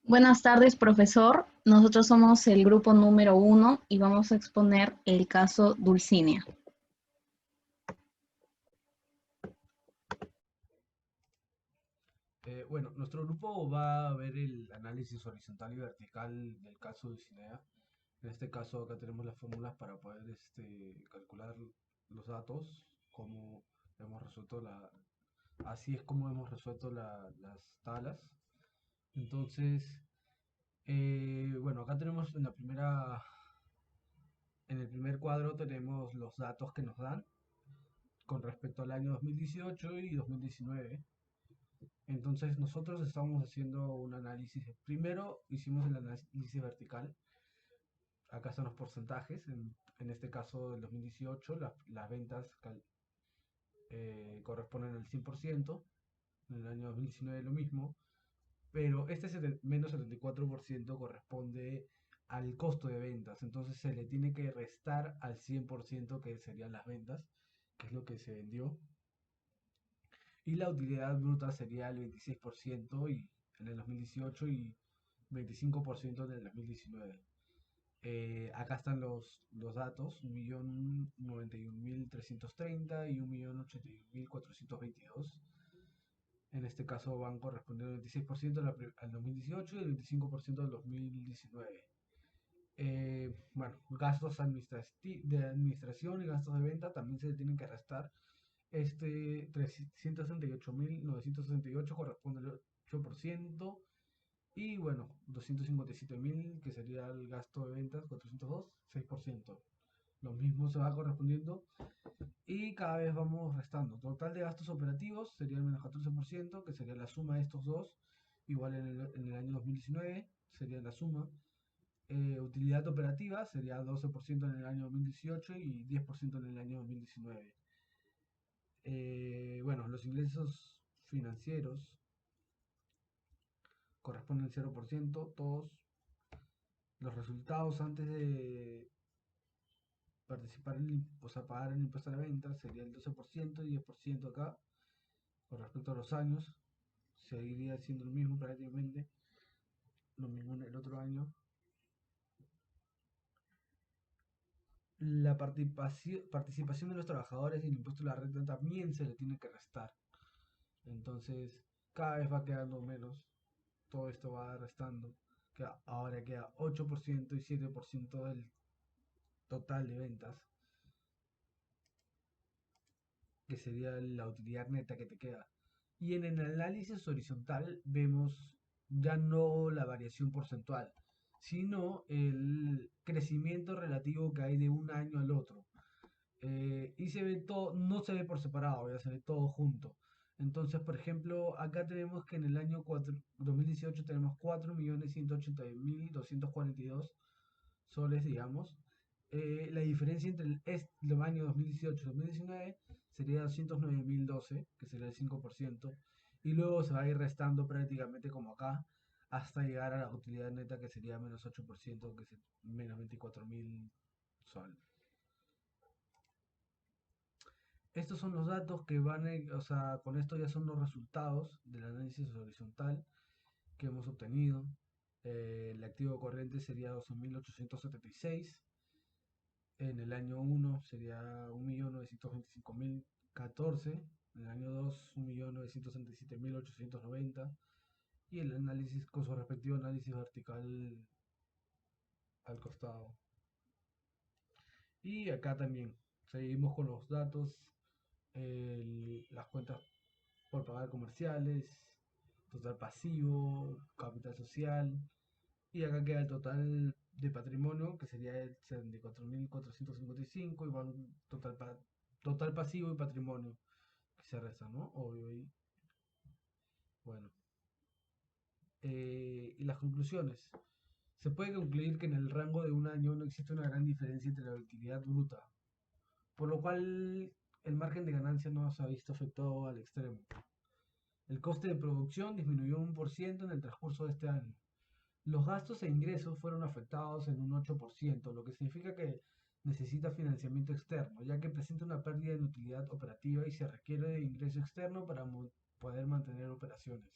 Buenas tardes, profesor. Nosotros somos el grupo número 1 y vamos a exponer el caso Dulcinea. Bueno, nuestro grupo va a ver el análisis horizontal y vertical del caso de Cinea. En este caso acá tenemos las fórmulas para poder calcular los datos, cómo hemos resuelto así es como hemos resuelto las tablas. Entonces, bueno, acá tenemos en el primer cuadro tenemos los datos que nos dan con respecto al año 2018 y 2019. Entonces nosotros estamos haciendo un análisis. Primero hicimos el análisis vertical. Acá están los porcentajes. En este caso del 2018 las ventas corresponden al 100%. En el año 2019 lo mismo. Pero menos 74% corresponde al costo de ventas. Entonces se le tiene que restar al 100% que serían las ventas, que es lo que se vendió. Y la utilidad bruta sería el 26% en el 2018 y 25% en el 2019. Acá están los datos, 1.091.330 y 1.081.422. En este caso van correspondiendo el 26% al 2018 y el 25% al 2019. Bueno, gastos de administración y gastos de venta también se le tienen que restar. 368.968 corresponde al 8%. Y bueno, 257.000, que sería el gasto de ventas, 402, 6%. Lo mismo se va correspondiendo y cada vez vamos restando. Total de gastos operativos sería el menos 14%, que sería la suma de estos dos. Igual en el año 2019 sería la suma. Utilidad operativa sería 12% en el año 2018 y 10% en el año 2019. Bueno, los ingresos financieros corresponden al 0%, todos. Los resultados antes de participar o sea, pagar el impuesto a la venta sería el 12% y 10% acá. Con respecto a los años, seguiría siendo lo mismo prácticamente, lo mismo en el otro año. La participación de los trabajadores y el impuesto a la renta también se le tiene que restar. Entonces, cada vez va quedando menos. Todo esto va restando. Ahora queda 8% y 7% del total de ventas, que sería la utilidad neta que te queda. Y en el análisis horizontal vemos ya no la variación porcentual, sino el crecimiento relativo que hay de un año al otro. Y se ve todo, no se ve por separado, ya se ve todo junto. Entonces, por ejemplo, acá tenemos que en el año 2018 tenemos 4.180.242 soles, digamos. La diferencia entre el año 2018 y 2019 sería 209.012, que sería el 5%, y luego se va a ir restando prácticamente como acá, hasta llegar a la utilidad neta, que sería menos 8%, que es menos 24.000 sol. Estos son los datos que o sea, con esto ya son los resultados del análisis horizontal que hemos obtenido. El activo corriente sería 12.876. En el año 1 sería 1.925.014. En el año 2, 1.967.890. Y el análisis con su respectivo análisis vertical al costado. Y acá también seguimos con los datos, las cuentas por pagar comerciales, total pasivo, capital social. Y acá queda el total de patrimonio, que sería el 74.455, y van total pasivo y patrimonio, que se resta, ¿no? Obvio. Bueno, y las conclusiones. Se puede concluir que en el rango de un año no existe una gran diferencia entre la utilidad bruta, por lo cual el margen de ganancia no se ha visto afectado al extremo. El coste de producción disminuyó un 1% en el transcurso de este año. Los gastos e ingresos fueron afectados en un 8%, lo que significa que necesita financiamiento externo, ya que presenta una pérdida en utilidad operativa y se requiere de ingreso externo para poder mantener operaciones.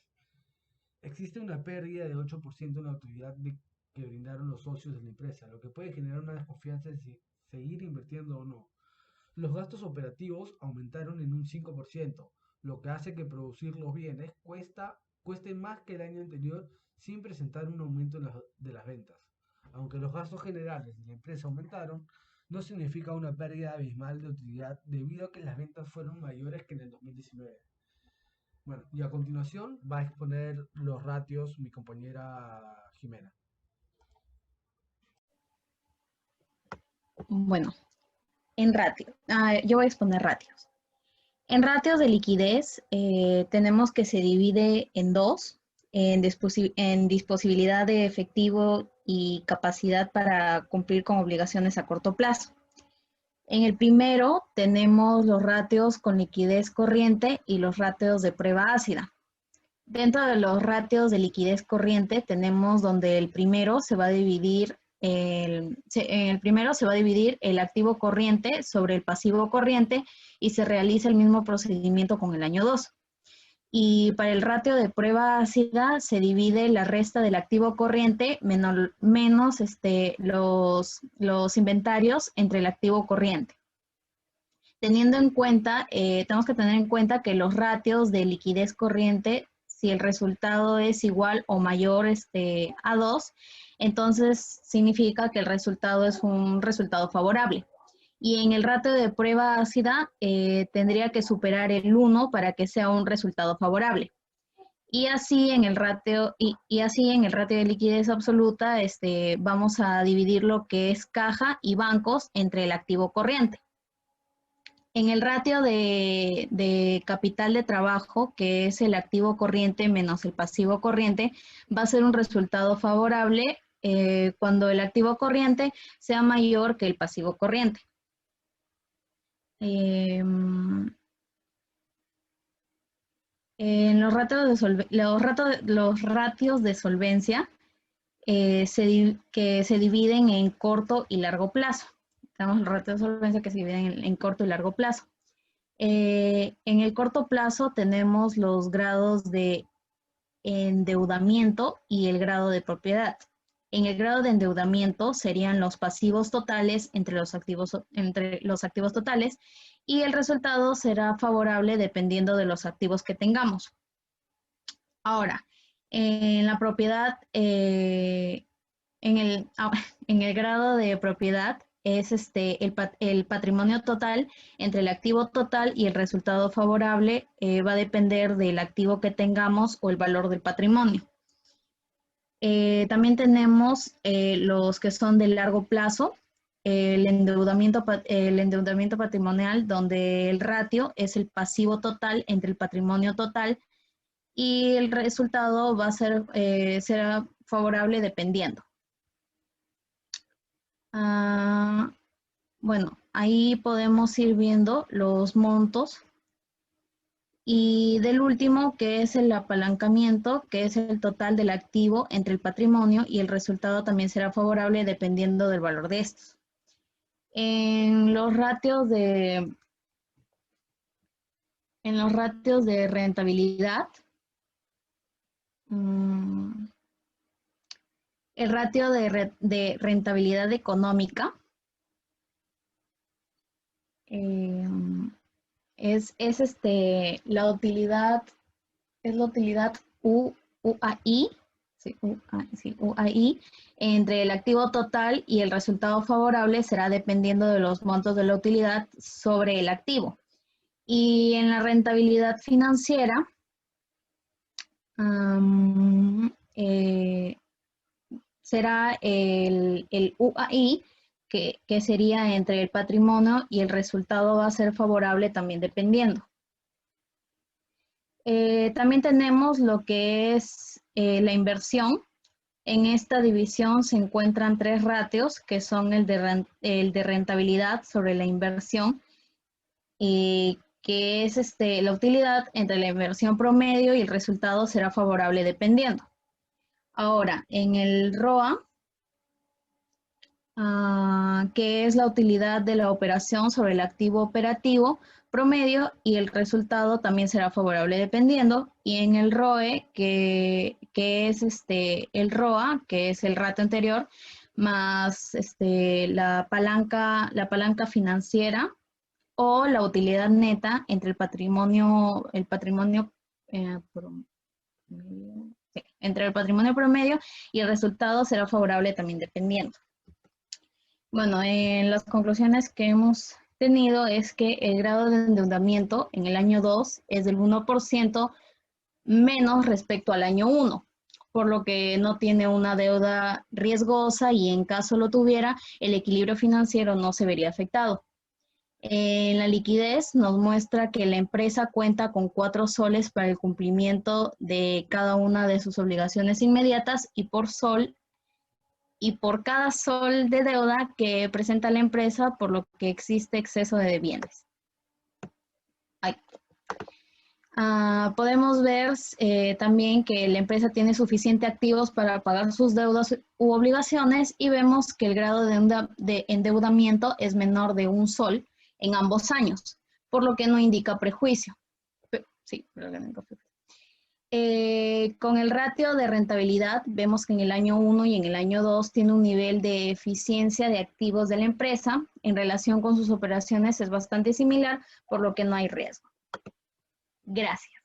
existe una pérdida de 8% en la utilidad que brindaron los socios de la empresa, lo que puede generar una desconfianza en si seguir invirtiendo o no. Los gastos operativos aumentaron en un 5%, lo que hace que producir los bienes cueste más que el año anterior sin presentar un aumento de las ventas. Aunque los gastos generales de la empresa aumentaron, no significa una pérdida abismal de utilidad debido a que las ventas fueron mayores que en el 2019. Bueno, y a continuación va a exponer los ratios mi compañera Jimena. Bueno, en ratio, yo voy a exponer ratios. En ratios de liquidez tenemos que se divide en dos, en disposibilidad de efectivo y capacidad para cumplir con obligaciones a corto plazo. En el primero tenemos los ratios con liquidez corriente y los ratios de prueba ácida. Dentro de los ratios de liquidez corriente tenemos donde el primero se va a dividir en el primero se va a dividir el activo corriente sobre el pasivo corriente y se realiza el mismo procedimiento con el año 2. Y para el ratio de prueba ácida se divide la resta del activo corriente menos los inventarios entre el activo corriente. Teniendo en cuenta, tenemos que tener en cuenta que los ratios de liquidez corriente, si el resultado es igual o mayor a 2, entonces significa que el resultado es un resultado favorable. Y en el ratio de prueba ácida tendría que superar el 1 para que sea un resultado favorable. Y así en el ratio, de liquidez absoluta vamos a dividir lo que es caja y bancos entre el activo corriente. En el ratio de capital de trabajo, que es el activo corriente menos el pasivo corriente, va a ser un resultado favorable cuando el activo corriente sea mayor que el pasivo corriente. En los ratios de solvencia que se dividen en corto y largo plazo. Tenemos los ratios de solvencia que se dividen en corto y largo plazo. En el corto plazo tenemos los grados de endeudamiento y el grado de propiedad. En el grado de endeudamiento serían los pasivos totales entre los activos totales y el resultado será favorable dependiendo de los activos que tengamos. Ahora, en la propiedad, en el grado de propiedad es el patrimonio total entre el activo total y el resultado favorable va a depender del activo que tengamos o el valor del patrimonio. También tenemos los que son de largo plazo, el endeudamiento patrimonial, donde el ratio es el pasivo total entre el patrimonio total y el resultado va a ser, será favorable dependiendo. Bueno, ahí podemos ir viendo los montos. Y del último, que es el apalancamiento, que es el total del activo entre el patrimonio y el resultado también será favorable dependiendo del valor de estos. En los ratios de rentabilidad, el ratio de rentabilidad económica es la utilidad UAI, UAI, entre el activo total y el resultado favorable será dependiendo de los montos de la utilidad sobre el activo. Y en la rentabilidad financiera, será el UAI, que sería entre el patrimonio y el resultado va a ser favorable también dependiendo. También tenemos lo que es la inversión. En esta división se encuentran tres ratios, que son el de rentabilidad sobre la inversión, que es la utilidad entre la inversión promedio y el resultado será favorable dependiendo. Ahora, en el ROA, que es la utilidad de la operación sobre el activo operativo, promedio y el resultado también será favorable dependiendo. Y en el ROE, que es el ROA, que es el ratio anterior, más la palanca financiera o la utilidad neta entre el patrimonio entre el patrimonio promedio y el resultado será favorable también dependiendo. Bueno, en las conclusiones que hemos tenido es que el grado de endeudamiento en el año 2 es del 1% menos respecto al año 1, por lo que no tiene una deuda riesgosa y en caso lo tuviera, el equilibrio financiero no se vería afectado. En la liquidez nos muestra que la empresa cuenta con 4 soles para el cumplimiento de cada una de sus obligaciones inmediatas y por cada sol de deuda que presenta la empresa, por lo que existe exceso de bienes. Podemos ver también que la empresa tiene suficiente activos para pagar sus deudas u obligaciones y vemos que el grado de endeudamiento es menor de 1 sol en ambos años, por lo que no indica prejuicio. Sí, pero no indica prejuicio. Con el ratio de rentabilidad, vemos que en el año 1 y en el año 2 tiene un nivel de eficiencia de activos de la empresa. En relación con sus operaciones es bastante similar, por lo que no hay riesgo. Gracias.